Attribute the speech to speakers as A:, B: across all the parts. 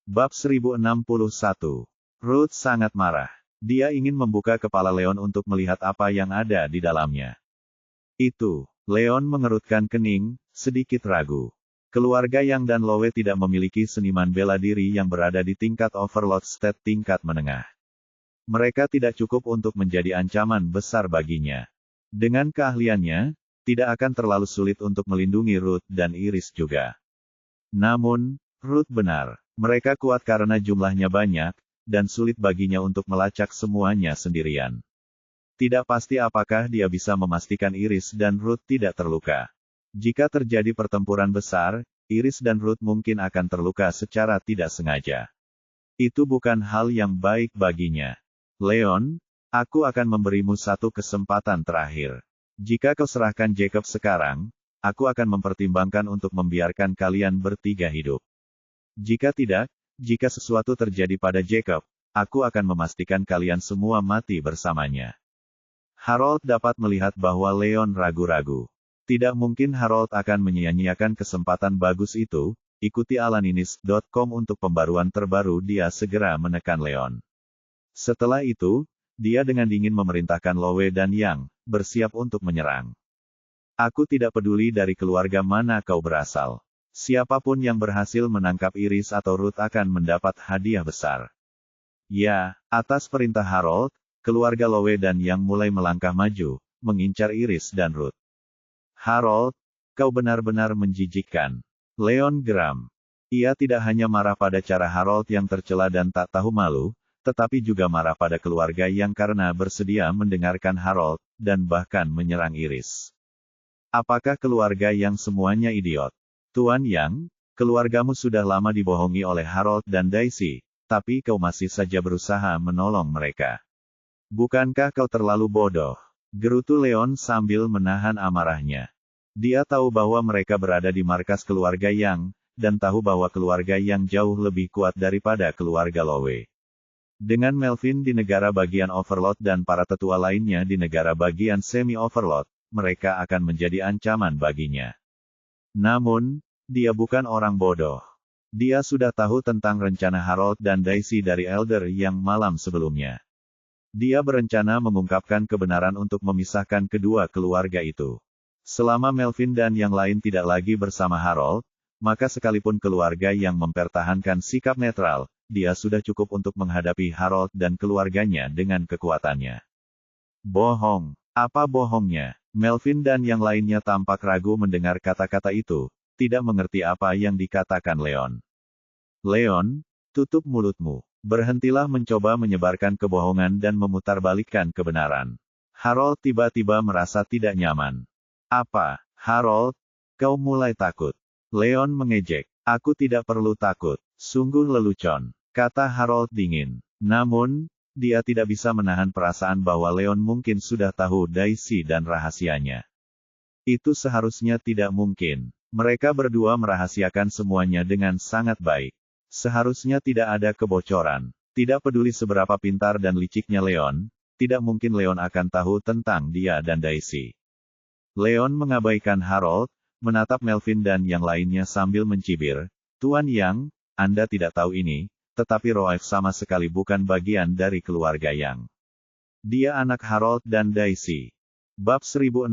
A: Bab 1061. Ruth sangat marah. Dia ingin membuka kepala Leon untuk melihat apa yang ada di dalamnya. Leon mengerutkan kening, sedikit ragu. Keluarga Yang dan Lowe tidak memiliki seniman bela diri yang berada di tingkat Overlord State tingkat menengah. Mereka tidak cukup untuk menjadi ancaman besar baginya. Dengan keahliannya, tidak akan terlalu sulit untuk melindungi Ruth dan Iris juga. Namun, Ruth benar. Mereka kuat karena jumlahnya banyak, dan sulit baginya untuk melacak semuanya sendirian. Tidak pasti apakah dia bisa memastikan Iris dan Ruth tidak terluka. Jika terjadi pertempuran besar, Iris dan Ruth mungkin akan terluka secara tidak sengaja. Itu bukan hal yang baik baginya. Leon, aku akan memberimu satu kesempatan terakhir. Jika kau serahkan Jacob sekarang, aku akan mempertimbangkan untuk membiarkan kalian bertiga hidup. Jika tidak, jika sesuatu terjadi pada Jacob, aku akan memastikan kalian semua mati bersamanya. Harold dapat melihat bahwa Leon ragu-ragu. Tidak mungkin Harold akan menyia-nyiakan kesempatan bagus itu. Ikuti alaninis.com untuk pembaruan terbaru. Dia segera menekan Leon. Setelah itu, dia dengan dingin memerintahkan Lowe dan Yang, bersiap untuk menyerang. Aku tidak peduli dari keluarga mana kau berasal. Siapapun yang berhasil menangkap Iris atau Ruth akan mendapat hadiah besar. Ya, atas perintah Harold, keluarga Lowe dan Yang mulai melangkah maju, mengincar Iris dan Ruth. Harold, kau benar-benar menjijikkan. Leon geram. Ia tidak hanya marah pada cara Harold yang tercela dan tak tahu malu, tetapi juga marah pada keluarga Yang karena bersedia mendengarkan Harold, dan bahkan menyerang Iris. Apakah keluarga Yang semuanya idiot? Tuan Yang, keluargamu sudah lama dibohongi oleh Harold dan Daisy, tapi kau masih saja berusaha menolong mereka. Bukankah kau terlalu bodoh? Gerutu Leon sambil menahan amarahnya. Dia tahu bahwa mereka berada di markas keluarga Yang, dan tahu bahwa keluarga Yang jauh lebih kuat daripada keluarga Lowe. Dengan Melvin di negara bagian Overlord dan para tetua lainnya di negara bagian semi-Overlord, mereka akan menjadi ancaman baginya. Namun, dia bukan orang bodoh. Dia sudah tahu tentang rencana Harold dan Daisy dari Elder Yang malam sebelumnya. Dia berencana mengungkapkan kebenaran untuk memisahkan kedua keluarga itu. Selama Melvin dan yang lain tidak lagi bersama Harold, maka sekalipun keluarga Yang mempertahankan sikap netral, dia sudah cukup untuk menghadapi Harold dan keluarganya dengan kekuatannya. Bohong. Apa bohongnya? Melvin dan yang lainnya tampak ragu mendengar kata-kata itu, tidak mengerti apa yang dikatakan Leon. Leon, tutup mulutmu. Berhentilah mencoba menyebarkan kebohongan dan memutarbalikkan kebenaran. Harold tiba-tiba merasa tidak nyaman. Apa, Harold? Kau mulai takut. Leon mengejek. Aku tidak perlu takut. Sungguh lelucon, kata Harold dingin. Namun, dia tidak bisa menahan perasaan bahwa Leon mungkin sudah tahu Daisy dan rahasianya. Itu seharusnya tidak mungkin. Mereka berdua merahasiakan semuanya dengan sangat baik. Seharusnya tidak ada kebocoran. Tidak peduli seberapa pintar dan liciknya Leon, tidak mungkin Leon akan tahu tentang dia dan Daisy. Leon mengabaikan Harold, menatap Melvin dan yang lainnya sambil mencibir. Tuan Yang, Anda tidak tahu ini, tetapi Roef sama sekali bukan bagian dari keluarga Yang. Dia anak Harold dan Daisy. Bab 1062.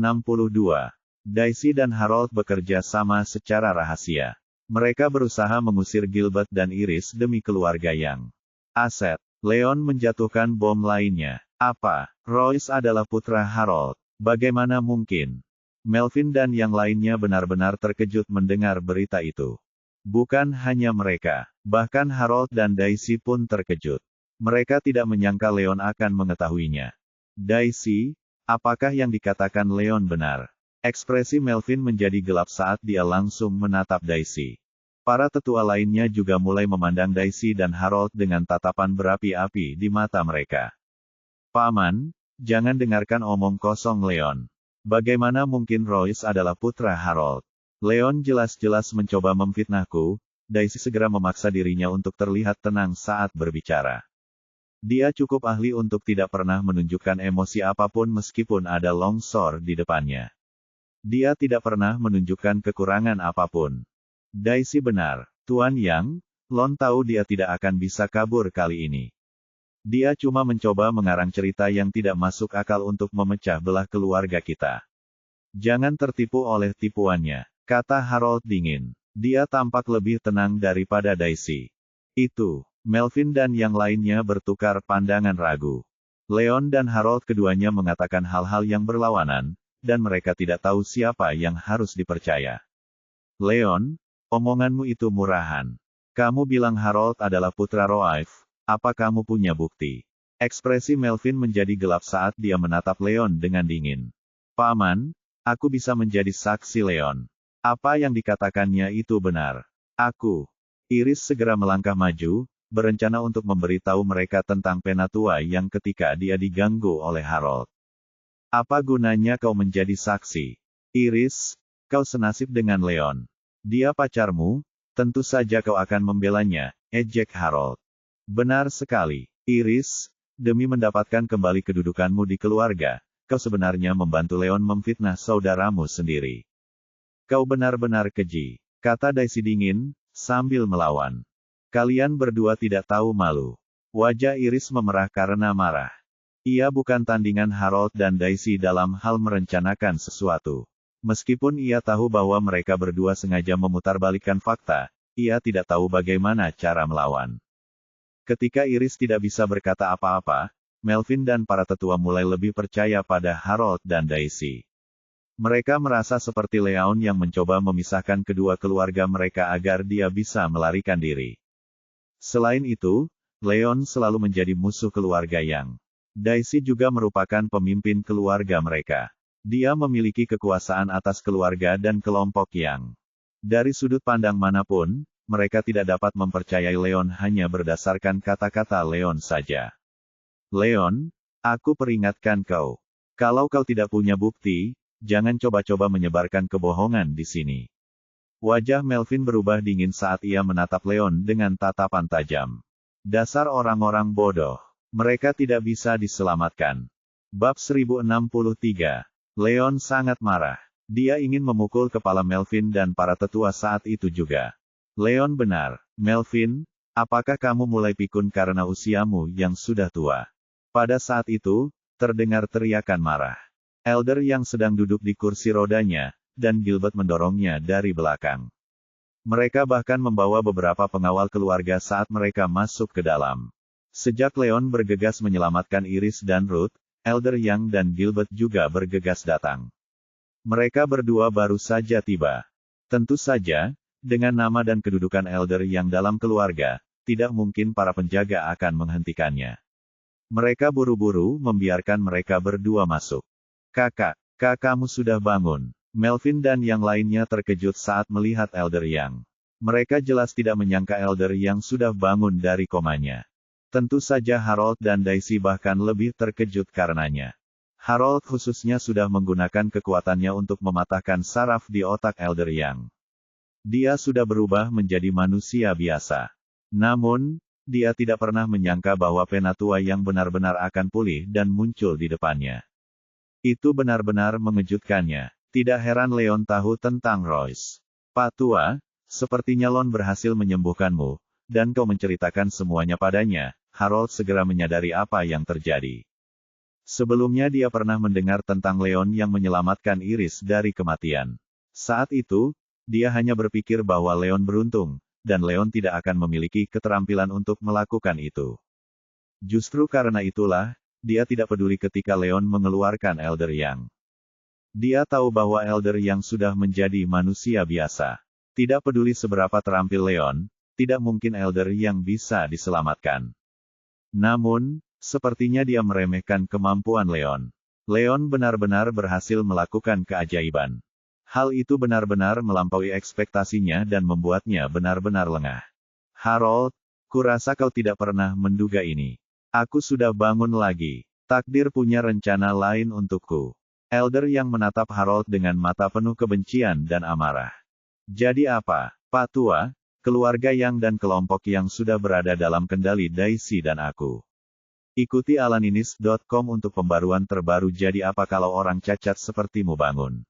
A: Daisy dan Harold bekerja sama secara rahasia. Mereka berusaha mengusir Gilbert dan Iris demi keluarga Yang. Aset. Leon menjatuhkan bom lainnya. Apa? Royce adalah putra Harold. Bagaimana mungkin? Melvin dan yang lainnya benar-benar terkejut mendengar berita itu. Bukan hanya mereka, bahkan Harold dan Daisy pun terkejut. Mereka tidak menyangka Leon akan mengetahuinya. Daisy, apakah yang dikatakan Leon benar? Ekspresi Melvin menjadi gelap saat dia langsung menatap Daisy. Para tetua lainnya juga mulai memandang Daisy dan Harold dengan tatapan berapi-api di mata mereka. Paman, jangan dengarkan omong kosong Leon. Bagaimana mungkin Royce adalah putra Harold? Leon jelas-jelas mencoba memfitnahku. Daisy segera memaksa dirinya untuk terlihat tenang saat berbicara. Dia cukup ahli untuk tidak pernah menunjukkan emosi apapun meskipun ada longsor di depannya. Dia tidak pernah menunjukkan kekurangan apapun. Daisy benar, Tuan Yang, Lon tahu dia tidak akan bisa kabur kali ini. Dia cuma mencoba mengarang cerita yang tidak masuk akal untuk memecah belah keluarga kita. Jangan tertipu oleh tipuannya, kata Harold dingin. Dia tampak lebih tenang daripada Daisy. Itu, Melvin dan yang lainnya bertukar pandangan ragu. Leon dan Harold keduanya mengatakan hal-hal yang berlawanan, dan mereka tidak tahu siapa yang harus dipercaya. Leon, omonganmu itu murahan. Kamu bilang Harold adalah putra Roaif, apa kamu punya bukti? Ekspresi Melvin menjadi gelap saat dia menatap Leon dengan dingin. Paman, aku bisa menjadi saksi Leon. Apa yang dikatakannya itu benar. Aku. Iris segera melangkah maju, berencana untuk memberitahu mereka tentang Penatua yang ketika dia diganggu oleh Harold. Apa gunanya kau menjadi saksi? Iris, kau senasib dengan Leon. Dia pacarmu, tentu saja kau akan membelanya, ejek Harold. Benar sekali, Iris, demi mendapatkan kembali kedudukanmu di keluarga, kau sebenarnya membantu Leon memfitnah saudaramu sendiri. Kau benar-benar keji, kata Daisy dingin, sambil melawan. Kalian berdua tidak tahu malu. Wajah Iris memerah karena marah. Ia bukan tandingan Harold dan Daisy dalam hal merencanakan sesuatu. Meskipun ia tahu bahwa mereka berdua sengaja memutarbalikkan fakta, ia tidak tahu bagaimana cara melawan. Ketika Iris tidak bisa berkata apa-apa, Melvin dan para tetua mulai lebih percaya pada Harold dan Daisy. Mereka merasa seperti Leon yang mencoba memisahkan kedua keluarga mereka agar dia bisa melarikan diri. Selain itu, Leon selalu menjadi musuh keluarga Yang. Daisy juga merupakan pemimpin keluarga mereka. Dia memiliki kekuasaan atas keluarga dan kelompok Yang. Dari sudut pandang manapun, mereka tidak dapat mempercayai Leon hanya berdasarkan kata-kata Leon saja. Leon, aku peringatkan kau. Kalau kau tidak punya bukti, jangan coba-coba menyebarkan kebohongan di sini. Wajah Melvin berubah dingin saat ia menatap Leon dengan tatapan tajam. Dasar orang-orang bodoh. Mereka tidak bisa diselamatkan. Bab 1063. Leon sangat marah. Dia ingin memukul kepala Melvin dan para tetua saat itu juga. Leon benar. Melvin, apakah kamu mulai pikun karena usiamu yang sudah tua? Pada saat itu, terdengar teriakan marah. Elder yang sedang duduk di kursi rodanya, dan Gilbert mendorongnya dari belakang. Mereka bahkan membawa beberapa pengawal keluarga saat mereka masuk ke dalam. Sejak Leon bergegas menyelamatkan Iris dan Ruth, Elder Yang dan Gilbert juga bergegas datang. Mereka berdua baru saja tiba. Tentu saja, dengan nama dan kedudukan Elder Yang dalam keluarga, tidak mungkin para penjaga akan menghentikannya. Mereka buru-buru membiarkan mereka berdua masuk. Kakakmu sudah bangun. Melvin dan yang lainnya terkejut saat melihat Elder Yang. Mereka jelas tidak menyangka Elder Yang sudah bangun dari komanya. Tentu saja Harold dan Daisy bahkan lebih terkejut karenanya. Harold khususnya sudah menggunakan kekuatannya untuk mematahkan saraf di otak Elder Yang. Dia sudah berubah menjadi manusia biasa. Namun, dia tidak pernah menyangka bahwa Penatua yang benar-benar akan pulih dan muncul di depannya. Itu benar-benar mengejutkannya. Tidak heran Leon tahu tentang Royce. Pak Tua, sepertinya Lon berhasil menyembuhkanmu, dan kau menceritakan semuanya padanya. Harold segera menyadari apa yang terjadi. Sebelumnya dia pernah mendengar tentang Leon yang menyelamatkan Iris dari kematian. Saat itu, dia hanya berpikir bahwa Leon beruntung, dan Leon tidak akan memiliki keterampilan untuk melakukan itu. Justru karena itulah, dia tidak peduli ketika Leon mengeluarkan Elder Yang. Dia tahu bahwa Elder Yang sudah menjadi manusia biasa. Tidak peduli seberapa terampil Leon, tidak mungkin Elder Yang bisa diselamatkan. Namun, sepertinya dia meremehkan kemampuan Leon. Leon benar-benar berhasil melakukan keajaiban. Hal itu benar-benar melampaui ekspektasinya dan membuatnya benar-benar lengah. Harold, kurasa kau tidak pernah menduga ini. Aku sudah bangun lagi. Takdir punya rencana lain untukku. Elder yang menatap Harold dengan mata penuh kebencian dan amarah. Jadi apa, Pak Tua? Keluarga Yang dan kelompok yang sudah berada dalam kendali Daisy dan aku. Ikuti alaninis.com untuk pembaruan terbaru. Jadi apa kalau orang cacat sepertimu bangun?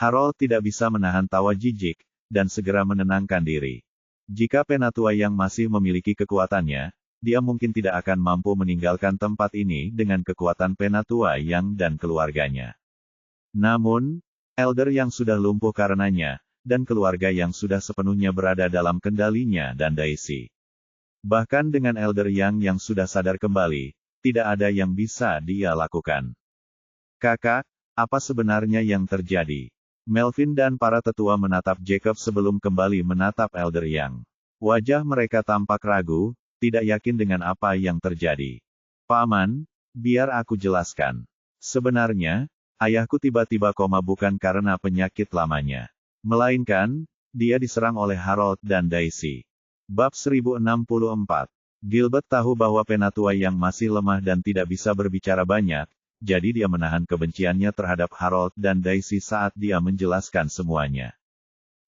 A: Harold tidak bisa menahan tawa jijik, dan segera menenangkan diri. Jika Penatua yang masih memiliki kekuatannya, dia mungkin tidak akan mampu meninggalkan tempat ini dengan kekuatan Penatua yang dan keluarganya. Namun, Elder yang sudah lumpuh karenanya, dan keluarga yang sudah sepenuhnya berada dalam kendalinya dan Daisy. Bahkan dengan Elder yang sudah sadar kembali, tidak ada yang bisa dia lakukan. Kakak, apa sebenarnya yang terjadi? Melvin dan para tetua menatap Jacob sebelum kembali menatap Elder Yang. Wajah mereka tampak ragu, tidak yakin dengan apa yang terjadi. Paman, biar aku jelaskan. Sebenarnya, ayahku tiba-tiba koma bukan karena penyakit lamanya. Melainkan, dia diserang oleh Harold dan Daisy. Bab 1064. Gilbert tahu bahwa Penatua yang masih lemah dan tidak bisa berbicara banyak, jadi dia menahan kebenciannya terhadap Harold dan Daisy saat dia menjelaskan semuanya.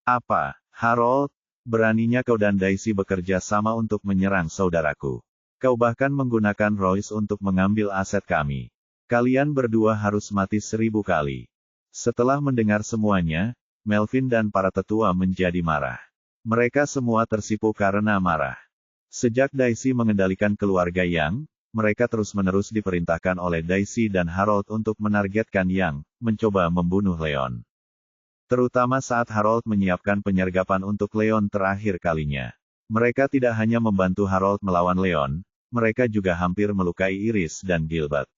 A: Apa, Harold? Beraninya kau dan Daisy bekerja sama untuk menyerang saudaraku. Kau bahkan menggunakan Royce untuk mengambil aset kami. Kalian berdua harus mati 1000 kali. Setelah mendengar semuanya, Melvin dan para tetua menjadi marah. Mereka semua tersipu karena marah. Sejak Daisy mengendalikan keluarga Yang, mereka terus-menerus diperintahkan oleh Daisy dan Harold untuk menargetkan Yang, mencoba membunuh Leon. Terutama saat Harold menyiapkan penyergapan untuk Leon terakhir kalinya. Mereka tidak hanya membantu Harold melawan Leon, mereka juga hampir melukai Iris dan Gilbert.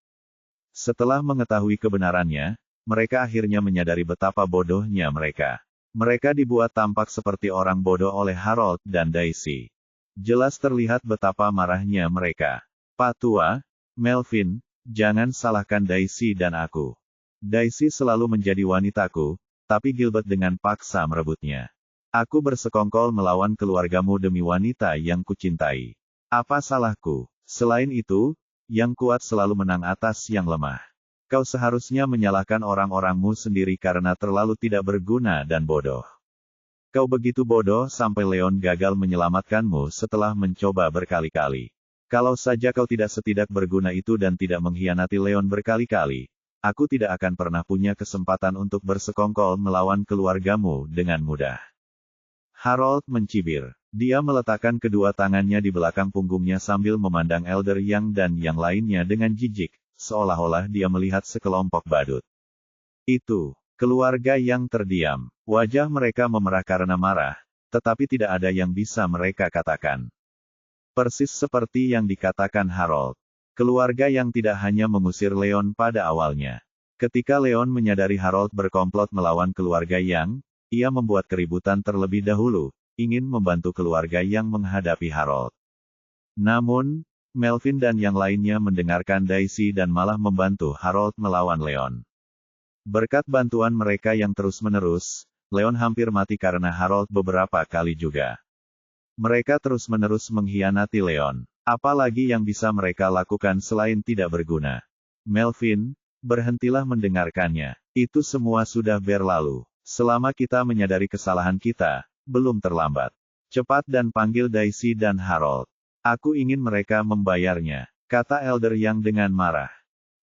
A: Setelah mengetahui kebenarannya, mereka akhirnya menyadari betapa bodohnya mereka. Mereka dibuat tampak seperti orang bodoh oleh Harold dan Daisy. Jelas terlihat betapa marahnya mereka. Pak Tua, Melvin, jangan salahkan Daisy dan aku. Daisy selalu menjadi wanitaku, tapi Gilbert dengan paksa merebutnya. Aku bersekongkol melawan keluargamu demi wanita yang kucintai. Apa salahku? Selain itu, yang kuat selalu menang atas yang lemah. Kau seharusnya menyalahkan orang-orangmu sendiri karena terlalu tidak berguna dan bodoh. Kau begitu bodoh sampai Leon gagal menyelamatkanmu setelah mencoba berkali-kali. Kalau saja kau tidak setidak berguna itu dan tidak mengkhianati Leon berkali-kali, aku tidak akan pernah punya kesempatan untuk bersekongkol melawan keluargamu dengan mudah. Harold mencibir. Dia meletakkan kedua tangannya di belakang punggungnya sambil memandang Elder Yang dan yang lainnya dengan jijik, seolah-olah dia melihat sekelompok badut. Itu, keluarga yang terdiam. Wajah mereka memerah karena marah, tetapi tidak ada yang bisa mereka katakan. Persis seperti yang dikatakan Harold. Keluarga yang tidak hanya mengusir Leon pada awalnya. Ketika Leon menyadari Harold berkomplot melawan keluarga Yang, ia membuat keributan terlebih dahulu, ingin membantu keluarga Yang menghadapi Harold. Namun, Melvin dan yang lainnya mendengarkan Daisy dan malah membantu Harold melawan Leon. Berkat bantuan mereka yang terus-menerus, Leon hampir mati karena Harold beberapa kali juga. Mereka terus-menerus mengkhianati Leon. Apalagi yang bisa mereka lakukan selain tidak berguna? Melvin, berhentilah mendengarkannya. Itu semua sudah berlalu. Selama kita menyadari kesalahan kita, belum terlambat. Cepat dan panggil Daisy dan Harold. Aku ingin mereka membayarnya, kata Elder Yang dengan marah.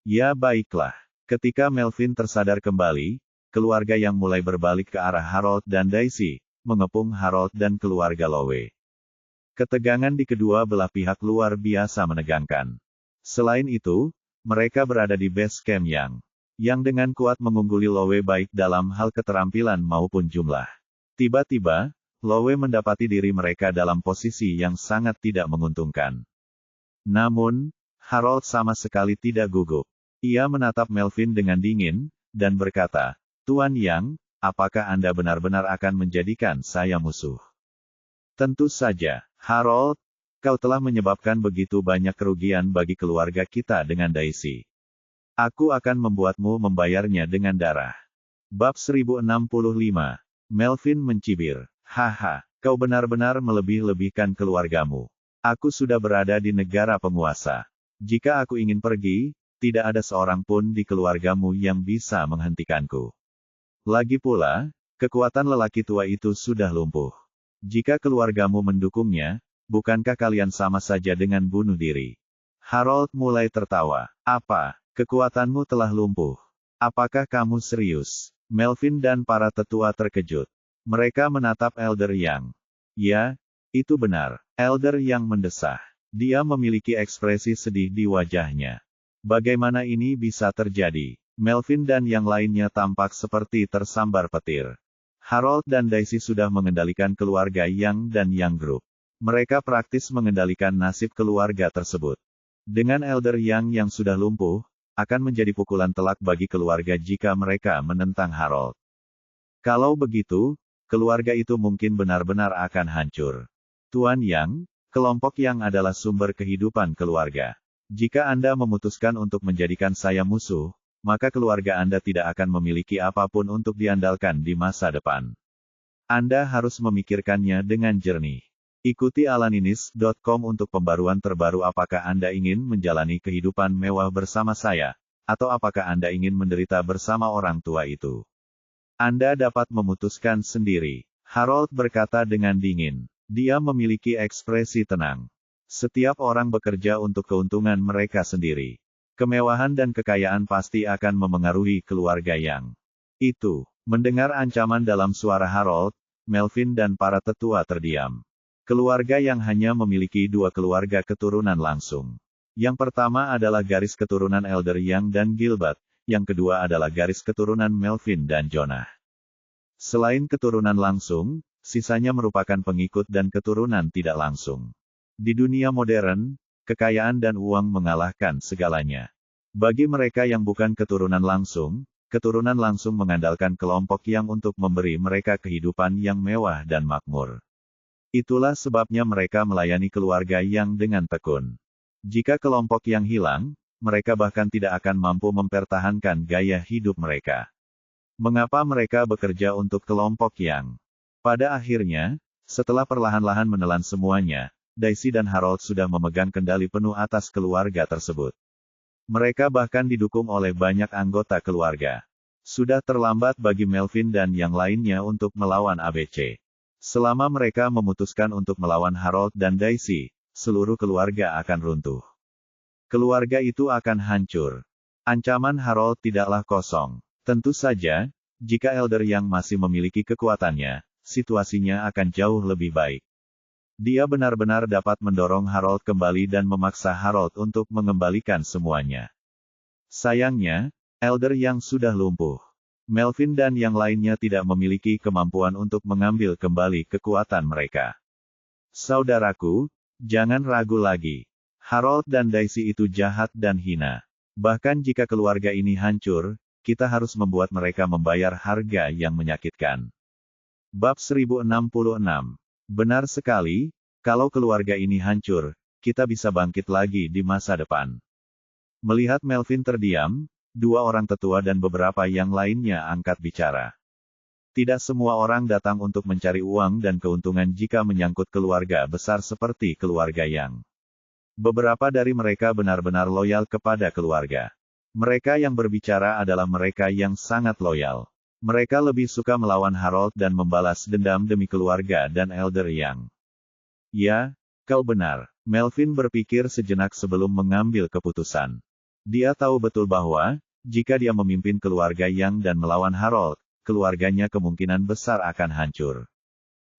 A: Ya baiklah. Ketika Melvin tersadar kembali, keluarga Yang mulai berbalik ke arah Harold dan Daisy, mengepung Harold dan keluarga Lowe. Ketegangan di kedua belah pihak luar biasa menegangkan. Selain itu, mereka berada di base camp Yang dengan kuat mengungguli Lowe baik dalam hal keterampilan maupun jumlah. Tiba-tiba, Lowe mendapati diri mereka dalam posisi yang sangat tidak menguntungkan. Namun, Harold sama sekali tidak gugup. Ia menatap Melvin dengan dingin, dan berkata, Tuan Yang, apakah Anda benar-benar akan menjadikan saya musuh? Tentu saja, Harold, kau telah menyebabkan begitu banyak kerugian bagi keluarga kita dengan Daisy. Aku akan membuatmu membayarnya dengan darah. Bab 1065. Melvin mencibir. Haha, kau benar-benar melebih-lebihkan keluargamu. Aku sudah berada di negara penguasa. Jika aku ingin pergi, tidak ada seorang pun di keluargamu yang bisa menghentikanku. Lagi pula, kekuatan lelaki tua itu sudah lumpuh. Jika keluargamu mendukungnya, bukankah kalian sama saja dengan bunuh diri? Harold mulai tertawa. Apa, kekuatanmu telah lumpuh? Apakah kamu serius? Melvin dan para tetua terkejut. Mereka menatap Elder Yang. Ya, Itu benar, Elder yang mendesah. Dia memiliki ekspresi sedih di wajahnya. Bagaimana ini bisa terjadi? Melvin dan yang lainnya tampak seperti tersambar petir. Harold dan Daisy sudah mengendalikan keluarga Yang dan Yang Group. Mereka praktis mengendalikan nasib keluarga tersebut. Dengan Elder yang sudah lumpuh, akan menjadi pukulan telak bagi keluarga jika mereka menentang Harold. Kalau begitu, keluarga itu mungkin benar-benar akan hancur. Tuan Yang, kelompok Yang adalah sumber kehidupan keluarga. Jika Anda memutuskan untuk menjadikan saya musuh, maka keluarga Anda tidak akan memiliki apapun untuk diandalkan di masa depan. Anda harus memikirkannya dengan jernih. Ikuti alaninis.com untuk pembaruan terbaru. Apakah Anda ingin menjalani kehidupan mewah bersama saya, atau apakah Anda ingin menderita bersama orang tua itu? Anda dapat memutuskan sendiri. Harold berkata dengan dingin. Dia memiliki ekspresi tenang. Setiap orang bekerja untuk keuntungan mereka sendiri. Kemewahan dan kekayaan pasti akan memengaruhi keluarga Yang. Itu. Mendengar ancaman dalam suara Harold, Melvin dan para tetua terdiam. Keluarga Yang hanya memiliki dua keluarga keturunan langsung. Yang pertama adalah garis keturunan Elder Yang dan Gilbert, yang kedua adalah garis keturunan Melvin dan Jonah. Selain keturunan langsung, sisanya merupakan pengikut dan keturunan tidak langsung. Di dunia modern, kekayaan dan uang mengalahkan segalanya. Bagi mereka yang bukan keturunan langsung mengandalkan kelompok Yang untuk memberi mereka kehidupan yang mewah dan makmur. Itulah sebabnya mereka melayani keluarga Yang dengan tekun. Jika kelompok Yang hilang, mereka bahkan tidak akan mampu mempertahankan gaya hidup mereka. Mengapa mereka bekerja untuk kelompok Yang? Pada akhirnya, setelah perlahan-lahan menelan semuanya, Daisy dan Harold sudah memegang kendali penuh atas keluarga tersebut. Mereka bahkan didukung oleh banyak anggota keluarga. Sudah terlambat bagi Melvin dan yang lainnya untuk melawan ABC. Selama mereka memutuskan untuk melawan Harold dan Daisy, seluruh keluarga akan runtuh. Keluarga itu akan hancur. Ancaman Harold tidaklah kosong. Tentu saja, jika Elder Yang masih memiliki kekuatannya, situasinya akan jauh lebih baik. Dia benar-benar dapat mendorong Harold kembali dan memaksa Harold untuk mengembalikan semuanya. Sayangnya, Elder Yang sudah lumpuh. Melvin dan yang lainnya tidak memiliki kemampuan untuk mengambil kembali kekuatan mereka. Saudaraku, jangan ragu lagi. Harold dan Daisy itu jahat dan hina. Bahkan jika keluarga ini hancur, kita harus membuat mereka membayar harga yang menyakitkan. Bab 1066. Benar sekali, kalau keluarga ini hancur, kita bisa bangkit lagi di masa depan. Melihat Melvin terdiam, dua orang tetua dan beberapa yang lainnya angkat bicara. Tidak semua orang datang untuk mencari uang dan keuntungan jika menyangkut keluarga besar seperti keluarga Yang. Beberapa dari mereka benar-benar loyal kepada keluarga. Mereka yang berbicara adalah mereka yang sangat loyal. Mereka lebih suka melawan Harold dan membalas dendam demi keluarga dan Elder Yang. Ya, kau benar. Melvin berpikir sejenak sebelum mengambil keputusan. Dia tahu betul bahwa, jika dia memimpin keluarga Yang dan melawan Harold, keluarganya kemungkinan besar akan hancur.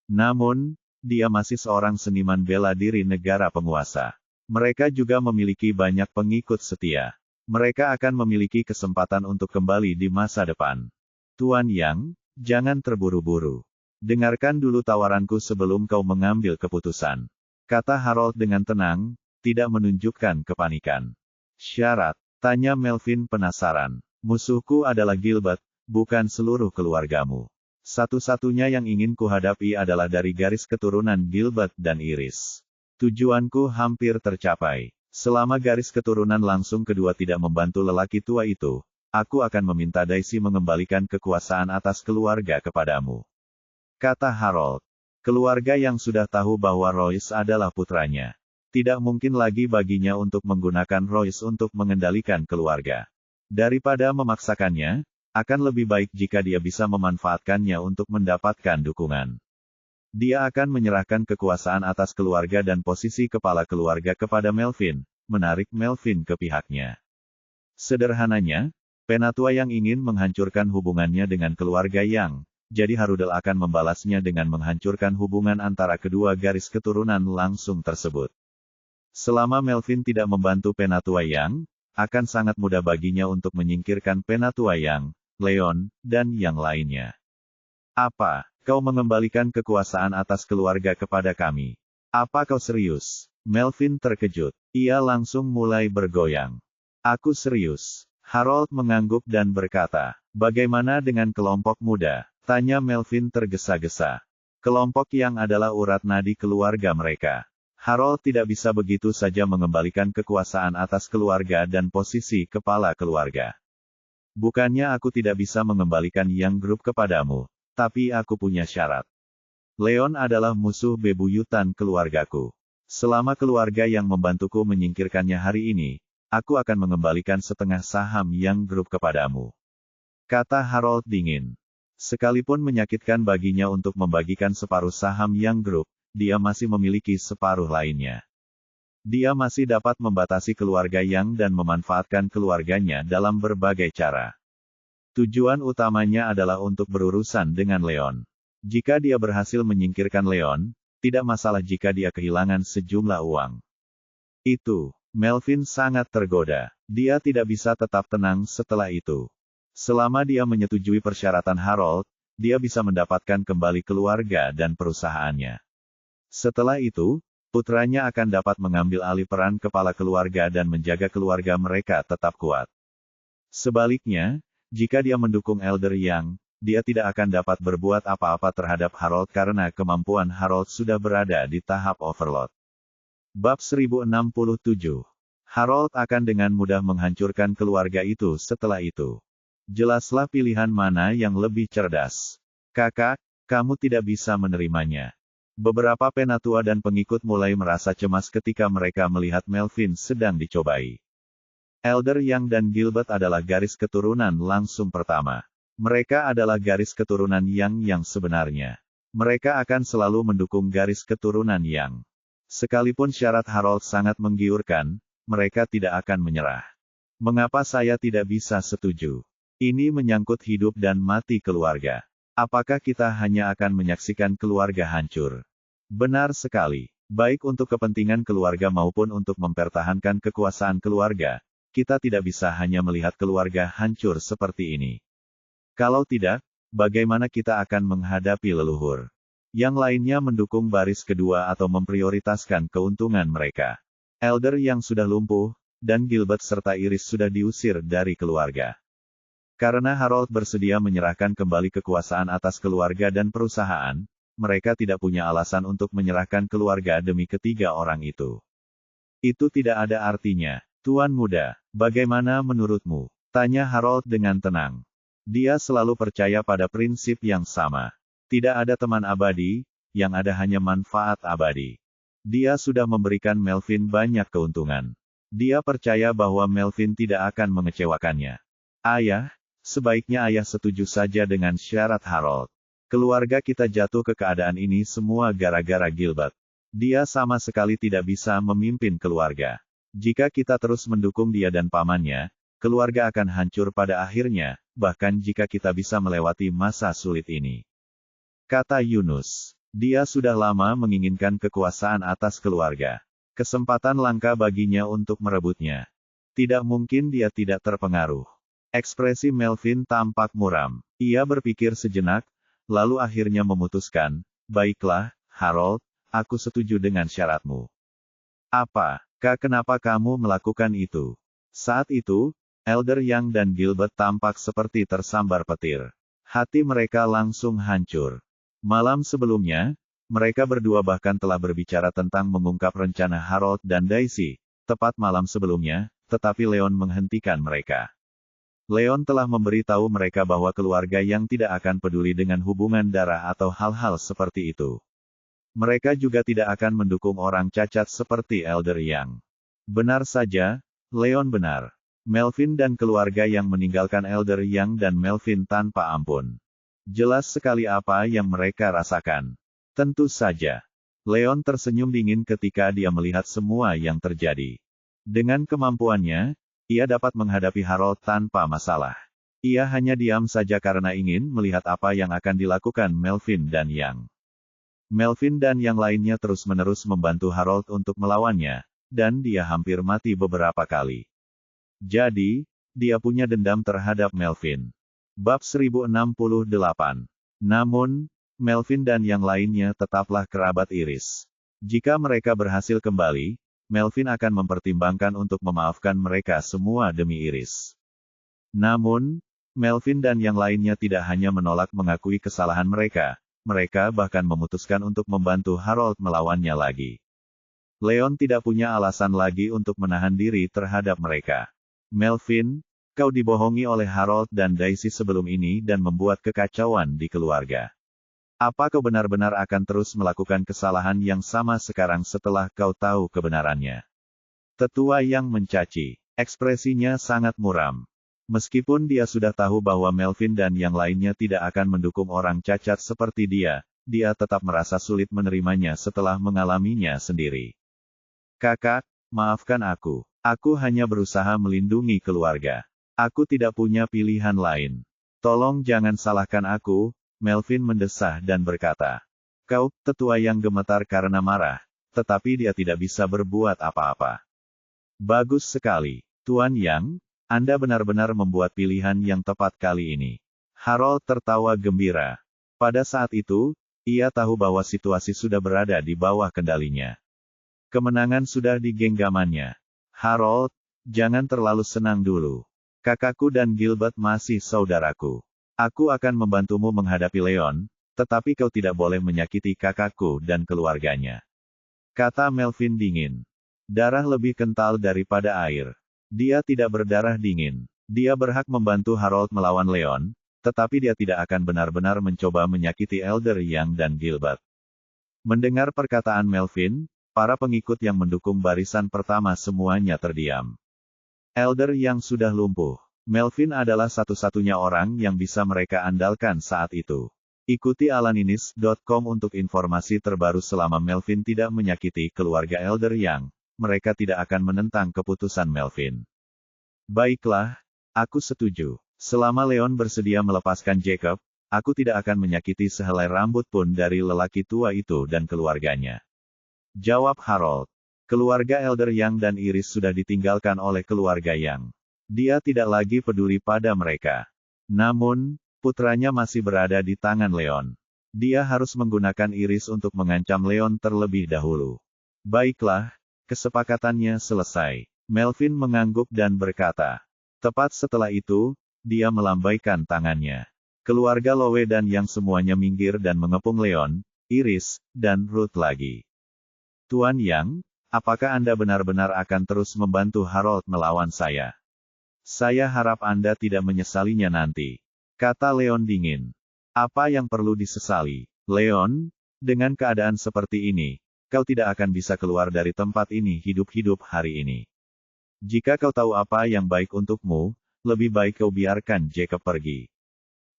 A: Namun, dia masih seorang seniman bela diri negara penguasa. Mereka juga memiliki banyak pengikut setia. Mereka akan memiliki kesempatan untuk kembali di masa depan. Tuan Yang, jangan terburu-buru. Dengarkan dulu tawaranku sebelum kau mengambil keputusan. Kata Harold dengan tenang, tidak menunjukkan kepanikan. Syarat? Tanya Melvin penasaran. Musuhku adalah Gilbert, bukan seluruh keluargamu. Satu-satunya yang ingin kuhadapi adalah dari garis keturunan Gilbert dan Iris. Tujuanku hampir tercapai. Selama garis keturunan langsung kedua tidak membantu lelaki tua itu, aku akan meminta Daisy mengembalikan kekuasaan atas keluarga kepadamu. Kata Harold. Keluarga yang sudah tahu bahwa Royce adalah putranya. Tidak mungkin lagi baginya untuk menggunakan Royce untuk mengendalikan keluarga. Daripada memaksakannya, akan lebih baik jika dia bisa memanfaatkannya untuk mendapatkan dukungan. Dia akan menyerahkan kekuasaan atas keluarga dan posisi kepala keluarga kepada Melvin, menarik Melvin ke pihaknya. Sederhananya, penatua yang ingin menghancurkan hubungannya dengan keluarga Yang, jadi Harudel akan membalasnya dengan menghancurkan hubungan antara kedua garis keturunan langsung tersebut. Selama Melvin tidak membantu Penatua Yang, akan sangat mudah baginya untuk menyingkirkan Penatua Yang, Leon, dan yang lainnya. Apa, kau mengembalikan kekuasaan atas keluarga kepada kami? Apa kau serius? Melvin terkejut. Ia langsung mulai bergoyang. Aku serius. Harold mengangguk dan berkata, bagaimana dengan kelompok muda? Tanya Melvin tergesa-gesa. Kelompok yang adalah urat nadi keluarga mereka. Harold tidak bisa begitu saja mengembalikan kekuasaan atas keluarga dan posisi kepala keluarga. Bukannya aku tidak bisa mengembalikan Yang Group kepadamu, tapi aku punya syarat. Leon adalah musuh bebuyutan keluargaku. Selama keluarga yang membantuku menyingkirkannya hari ini, aku akan mengembalikan setengah saham Yang Group kepadamu. Kata Harold dingin. Sekalipun menyakitkan baginya untuk membagikan separuh saham Yang Group, dia masih memiliki separuh lainnya. Dia masih dapat membatasi keluarga Yang dan memanfaatkan keluarganya dalam berbagai cara. Tujuan utamanya adalah untuk berurusan dengan Leon. Jika dia berhasil menyingkirkan Leon, tidak masalah jika dia kehilangan sejumlah uang. Itu, Melvin sangat tergoda. Dia tidak bisa tetap tenang setelah itu. Selama dia menyetujui persyaratan Harold, dia bisa mendapatkan kembali keluarga dan perusahaannya. Setelah itu, putranya akan dapat mengambil alih peran kepala keluarga dan menjaga keluarga mereka tetap kuat. Sebaliknya, jika dia mendukung Elder Yang, dia tidak akan dapat berbuat apa-apa terhadap Harold karena kemampuan Harold sudah berada di tahap overload. Bab 1067. Harold akan dengan mudah menghancurkan keluarga itu setelah itu. Jelaslah pilihan mana yang lebih cerdas. Kakak, kamu tidak bisa menerimanya. Beberapa penatua dan pengikut mulai merasa cemas ketika mereka melihat Melvin sedang dicobai. Elder Yang dan Gilbert adalah garis keturunan langsung pertama. Mereka adalah garis keturunan yang sebenarnya. Mereka akan selalu mendukung garis keturunan Yang. Sekalipun syarat Harold sangat menggiurkan, mereka tidak akan menyerah. Mengapa saya tidak bisa setuju? Ini menyangkut hidup dan mati keluarga. Apakah kita hanya akan menyaksikan keluarga hancur? Benar sekali. Baik untuk kepentingan keluarga maupun untuk mempertahankan kekuasaan keluarga, kita tidak bisa hanya melihat keluarga hancur seperti ini. Kalau tidak, bagaimana kita akan menghadapi leluhur? Yang lainnya mendukung baris kedua atau memprioritaskan keuntungan mereka. Elder yang sudah lumpuh, dan Gilbert serta Iris sudah diusir dari keluarga. Karena Harold bersedia menyerahkan kembali kekuasaan atas keluarga dan perusahaan, mereka tidak punya alasan untuk menyerahkan keluarga demi ketiga orang itu. Itu tidak ada artinya. Tuan muda, bagaimana menurutmu? Tanya Harold dengan tenang. Dia selalu percaya pada prinsip yang sama. Tidak ada teman abadi, yang ada hanya manfaat abadi. Dia sudah memberikan Melvin banyak keuntungan. Dia percaya bahwa Melvin tidak akan mengecewakannya. Ayah, sebaiknya ayah setuju saja dengan syarat Harold. Keluarga kita jatuh ke keadaan ini semua gara-gara Gilbert. Dia sama sekali tidak bisa memimpin keluarga. Jika kita terus mendukung dia dan pamannya, keluarga akan hancur pada akhirnya, bahkan jika kita bisa melewati masa sulit ini. Kata Yunus. Dia sudah lama menginginkan kekuasaan atas keluarga. Kesempatan langka baginya untuk merebutnya. Tidak mungkin dia tidak terpengaruh. Ekspresi Melvin tampak muram. Ia berpikir sejenak, lalu akhirnya memutuskan, baiklah, Harold, aku setuju dengan syaratmu. Apa, Kak, kenapa kamu melakukan itu? Saat itu, Elder Yang dan Gilbert tampak seperti tersambar petir. Hati mereka langsung hancur. Malam sebelumnya, mereka berdua bahkan telah berbicara tentang mengungkap rencana Harold dan Daisy, tepat malam sebelumnya, tetapi Leon menghentikan mereka. Leon telah memberitahu mereka bahwa keluarga yang tidak akan peduli dengan hubungan darah atau hal-hal seperti itu. Mereka juga tidak akan mendukung orang cacat seperti Elder Yang. Benar saja, Leon benar. Melvin dan keluarga yang meninggalkan Elder Yang dan Melvin tanpa ampun. Jelas sekali apa yang mereka rasakan. Tentu saja. Leon tersenyum dingin ketika dia melihat semua yang terjadi. Dengan kemampuannya, ia dapat menghadapi Harold tanpa masalah. Ia hanya diam saja karena ingin melihat apa yang akan dilakukan Melvin dan Yang. Melvin dan yang lainnya terus-menerus membantu Harold untuk melawannya, dan dia hampir mati beberapa kali. Jadi, dia punya dendam terhadap Melvin. Bab 1068. Namun, Melvin dan yang lainnya tetaplah kerabat Iris. Jika mereka berhasil kembali, Melvin akan mempertimbangkan untuk memaafkan mereka semua demi Iris. Namun, Melvin dan yang lainnya tidak hanya menolak mengakui kesalahan mereka bahkan memutuskan untuk membantu Harold melawannya lagi. Leon tidak punya alasan lagi untuk menahan diri terhadap mereka. Melvin, kau dibohongi oleh Harold dan Daisy sebelum ini dan membuat kekacauan di keluarga. Apa kau benar-benar akan terus melakukan kesalahan yang sama sekarang setelah kau tahu kebenarannya? Tetua yang mencaci. Ekspresinya sangat muram. Meskipun dia sudah tahu bahwa Melvin dan yang lainnya tidak akan mendukung orang cacat seperti dia tetap merasa sulit menerimanya setelah mengalaminya sendiri. Kakak, maafkan aku. Aku hanya berusaha melindungi keluarga. Aku tidak punya pilihan lain. Tolong jangan salahkan aku, Melvin mendesah dan berkata. Kau, tetua yang gemetar karena marah, tetapi dia tidak bisa berbuat apa-apa. Bagus sekali, Tuan Yang, Anda benar-benar membuat pilihan yang tepat kali ini. Harold tertawa gembira. Pada saat itu, ia tahu bahwa situasi sudah berada di bawah kendalinya. Kemenangan sudah di genggamannya. Harold, jangan terlalu senang dulu. Kakakku dan Gilbert masih saudaraku. Aku akan membantumu menghadapi Leon, tetapi kau tidak boleh menyakiti kakakku dan keluarganya. Kata Melvin dingin. Darah lebih kental daripada air. Dia tidak berdarah dingin. Dia berhak membantu Harold melawan Leon, tetapi dia tidak akan benar-benar mencoba menyakiti Elder Yang dan Gilbert. Mendengar perkataan Melvin, para pengikut yang mendukung barisan pertama semuanya terdiam. Elder yang sudah lumpuh. Melvin adalah satu-satunya orang yang bisa mereka andalkan saat itu. Ikuti alaninis.com untuk informasi terbaru selama Melvin tidak menyakiti keluarga Elder Yang. Mereka tidak akan menentang keputusan Melvin. Baiklah, aku setuju. Selama Leon bersedia melepaskan Jacob, aku tidak akan menyakiti sehelai rambut pun dari lelaki tua itu dan keluarganya. Jawab Harold. Keluarga Elder Yang dan Iris sudah ditinggalkan oleh keluarga Yang. Dia tidak lagi peduli pada mereka. Namun, putranya masih berada di tangan Leon. Dia harus menggunakan Iris untuk mengancam Leon terlebih dahulu. Baiklah, kesepakatannya selesai. Melvin mengangguk dan berkata. Tepat setelah itu, dia melambaikan tangannya. Keluarga Lowe dan Yang semuanya minggir dan mengepung Leon, Iris, dan Ruth lagi. Tuan Yang, apakah Anda benar-benar akan terus membantu Harold melawan saya? Saya harap Anda tidak menyesalinya nanti. Kata Leon dingin. Apa yang perlu disesali? Leon, dengan keadaan seperti ini, kau tidak akan bisa keluar dari tempat ini hidup-hidup hari ini. Jika kau tahu apa yang baik untukmu, lebih baik kau biarkan Jacob pergi.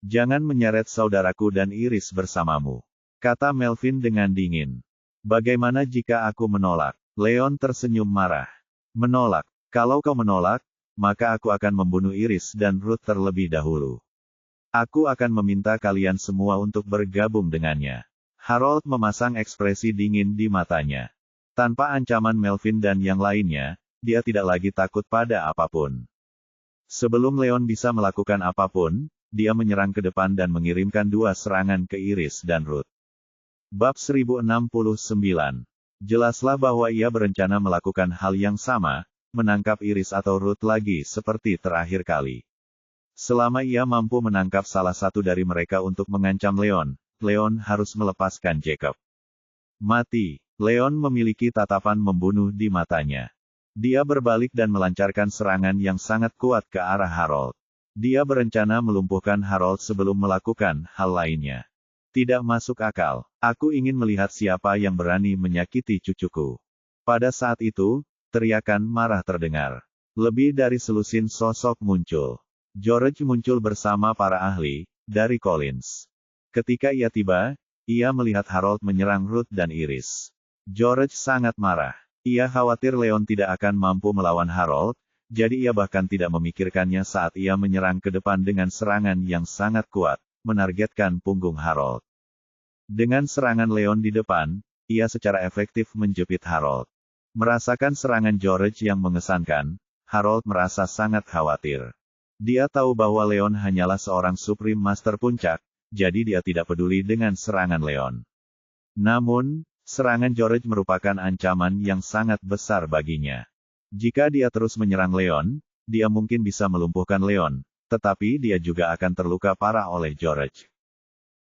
A: Jangan menyeret saudaraku dan Iris bersamamu. Kata Melvin dengan dingin. Bagaimana jika aku menolak? Leon tersenyum marah. Menolak? Kalau kau menolak, maka aku akan membunuh Iris dan Ruth terlebih dahulu. Aku akan meminta kalian semua untuk bergabung dengannya. Harold memasang ekspresi dingin di matanya. Tanpa ancaman Melvin dan yang lainnya, dia tidak lagi takut pada apapun. Sebelum Leon bisa melakukan apapun, dia menyerang ke depan dan mengirimkan 2 serangan ke Iris dan Ruth. Bab 1069. Jelaslah bahwa ia berencana melakukan hal yang sama, menangkap Iris atau Ruth lagi seperti terakhir kali. Selama ia mampu menangkap salah satu dari mereka untuk mengancam Leon, Leon harus melepaskan Jacob. Mati. Leon memiliki tatapan membunuh di matanya. Dia berbalik dan melancarkan serangan yang sangat kuat ke arah Harold. Dia berencana melumpuhkan Harold sebelum melakukan hal lainnya. Tidak masuk akal. Aku ingin melihat siapa yang berani menyakiti cucuku. Pada saat itu, teriakan marah terdengar. Lebih dari selusin sosok muncul. George muncul bersama para ahli, dari Collins. Ketika ia tiba, ia melihat Harold menyerang Ruth dan Iris. George sangat marah. Ia khawatir Leon tidak akan mampu melawan Harold, jadi ia bahkan tidak memikirkannya saat ia menyerang ke depan dengan serangan yang sangat kuat, menargetkan punggung Harold. Dengan serangan Leon di depan, ia secara efektif menjepit Harold. Merasakan serangan George yang mengesankan, Harold merasa sangat khawatir. Dia tahu bahwa Leon hanyalah seorang Supreme Master Puncak, jadi dia tidak peduli dengan serangan Leon. Namun, serangan George merupakan ancaman yang sangat besar baginya. Jika dia terus menyerang Leon, dia mungkin bisa melumpuhkan Leon, tetapi dia juga akan terluka parah oleh George.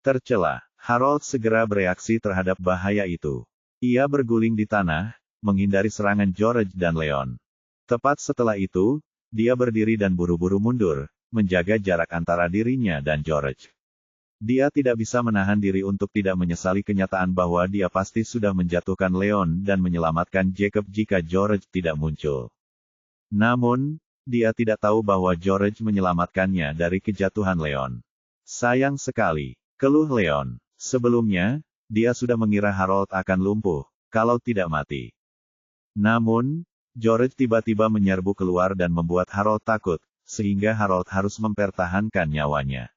A: Tercela, Harold segera bereaksi terhadap bahaya itu. Ia berguling di tanah, menghindari serangan George dan Leon. Tepat setelah itu, dia berdiri dan buru-buru mundur, menjaga jarak antara dirinya dan George. Dia tidak bisa menahan diri untuk tidak menyesali kenyataan bahwa dia pasti sudah menjatuhkan Leon dan menyelamatkan Jacob jika George tidak muncul. Namun, dia tidak tahu bahwa George menyelamatkannya dari kejatuhan Leon. Sayang sekali, keluh Leon. Sebelumnya, dia sudah mengira Harold akan lumpuh, kalau tidak mati. Namun, George tiba-tiba menyerbu keluar dan membuat Harold takut, sehingga Harold harus mempertahankan nyawanya.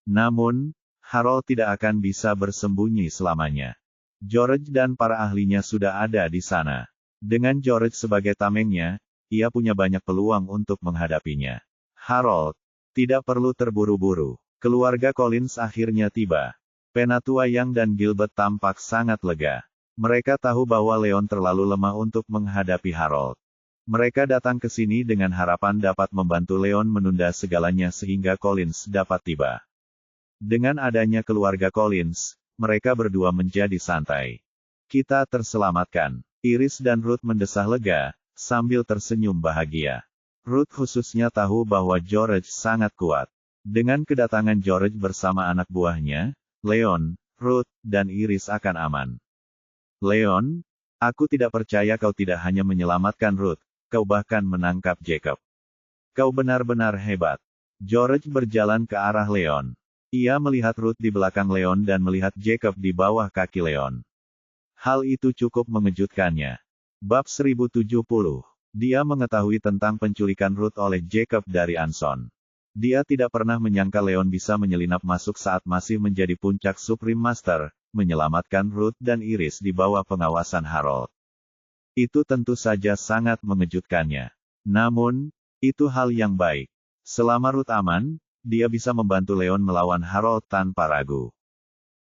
A: Namun, Harold tidak akan bisa bersembunyi selamanya. George dan para ahlinya sudah ada di sana. Dengan George sebagai tamengnya, ia punya banyak peluang untuk menghadapinya. Harold, tidak perlu terburu-buru. Keluarga Collins akhirnya tiba. Penatua Yang dan Gilbert tampak sangat lega. Mereka tahu bahwa Leon terlalu lemah untuk menghadapi Harold. Mereka datang ke sini dengan harapan dapat membantu Leon menunda segalanya sehingga Collins dapat tiba. Dengan adanya keluarga Collins, mereka berdua menjadi santai. Kita terselamatkan. Iris dan Ruth mendesah lega, sambil tersenyum bahagia. Ruth khususnya tahu bahwa George sangat kuat. Dengan kedatangan George bersama anak buahnya, Leon, Ruth, dan Iris akan aman. Leon, aku tidak percaya kau tidak hanya menyelamatkan Ruth, kau bahkan menangkap Jacob. Kau benar-benar hebat. George berjalan ke arah Leon. Ia melihat Ruth di belakang Leon dan melihat Jacob di bawah kaki Leon. Hal itu cukup mengejutkannya. Bab 1070. Dia mengetahui tentang penculikan Ruth oleh Jacob dari Anson. Dia tidak pernah menyangka Leon bisa menyelinap masuk saat masih menjadi puncak Supreme Master, menyelamatkan Ruth dan Iris di bawah pengawasan Harold. Itu tentu saja sangat mengejutkannya. Namun, itu hal yang baik. Selama Ruth aman, dia bisa membantu Leon melawan Harold tanpa ragu.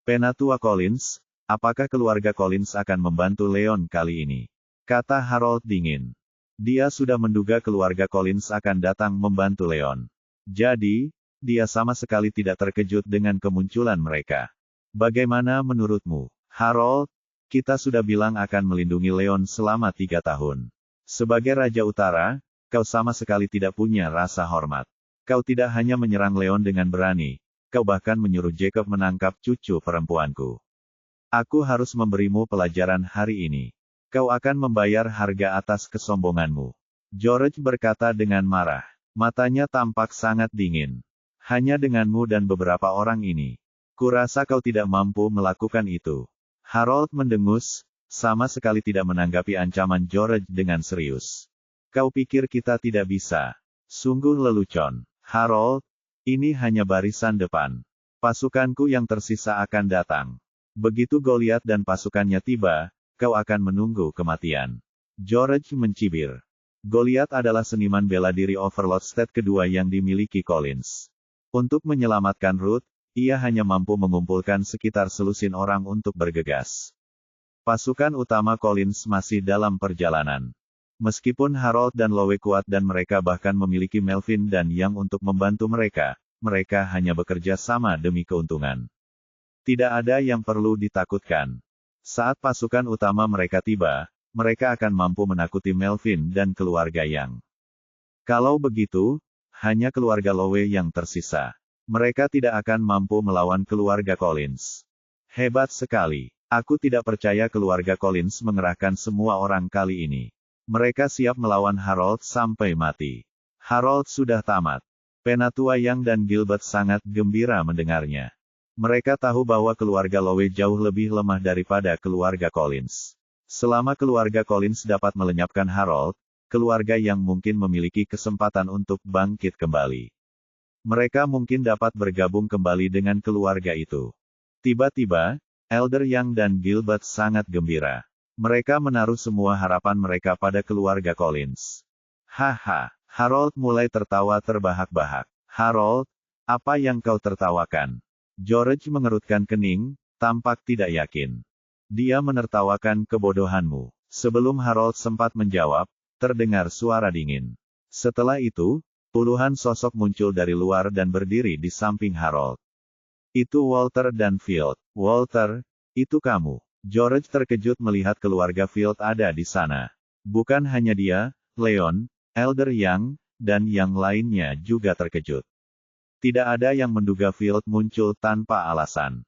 A: Penatua Collins, apakah keluarga Collins akan membantu Leon kali ini? Kata Harold dingin. Dia sudah menduga keluarga Collins akan datang membantu Leon. Jadi, dia sama sekali tidak terkejut dengan kemunculan mereka. Bagaimana menurutmu, Harold? Kita sudah bilang akan melindungi Leon selama 3 tahun. Sebagai Raja Utara, kau sama sekali tidak punya rasa hormat. Kau tidak hanya menyerang Leon dengan berani, kau bahkan menyuruh Jacob menangkap cucu perempuanku. Aku harus memberimu pelajaran hari ini. Kau akan membayar harga atas kesombonganmu. George berkata dengan marah. Matanya tampak sangat dingin. Hanya denganmu dan beberapa orang ini. Kurasa kau tidak mampu melakukan itu. Harold mendengus, sama sekali tidak menanggapi ancaman George dengan serius. Kau pikir kita tidak bisa? Sungguh lelucon. Harold, ini hanya barisan depan. Pasukanku yang tersisa akan datang. Begitu Goliath dan pasukannya tiba, kau akan menunggu kematian. George mencibir. Goliath adalah seniman bela diri Overlord State kedua yang dimiliki Collins. Untuk menyelamatkan Ruth, ia hanya mampu mengumpulkan sekitar selusin orang untuk bergegas. Pasukan utama Collins masih dalam perjalanan. Meskipun Harold dan Lowe kuat dan mereka bahkan memiliki Melvin dan Yang untuk membantu mereka, mereka hanya bekerja sama demi keuntungan. Tidak ada yang perlu ditakutkan. Saat pasukan utama mereka tiba, mereka akan mampu menakuti Melvin dan keluarga Yang. Kalau begitu, hanya keluarga Lowe yang tersisa. Mereka tidak akan mampu melawan keluarga Collins. Hebat sekali. Aku tidak percaya keluarga Collins mengerahkan semua orang kali ini. Mereka siap melawan Harold sampai mati. Harold sudah tamat. Penatua Yang dan Gilbert sangat gembira mendengarnya. Mereka tahu bahwa keluarga Lowe jauh lebih lemah daripada keluarga Collins. Selama keluarga Collins dapat melenyapkan Harold, keluarga yang mungkin memiliki kesempatan untuk bangkit kembali. Mereka mungkin dapat bergabung kembali dengan keluarga itu. Tiba-tiba, Elder Young dan Gilbert sangat gembira. Mereka menaruh semua harapan mereka pada keluarga Collins. Haha, Harold mulai tertawa terbahak-bahak. Harold, apa yang kau tertawakan? George mengerutkan kening, tampak tidak yakin. Dia menertawakan kebodohanmu. Sebelum Harold sempat menjawab, terdengar suara dingin. Setelah itu, puluhan sosok muncul dari luar dan berdiri di samping Harold. Itu Walter dan Field. Walter, itu kamu. George terkejut melihat keluarga Field ada di sana. Bukan hanya dia, Leon, Elder Young, dan yang lainnya juga terkejut. Tidak ada yang menduga Field muncul tanpa alasan.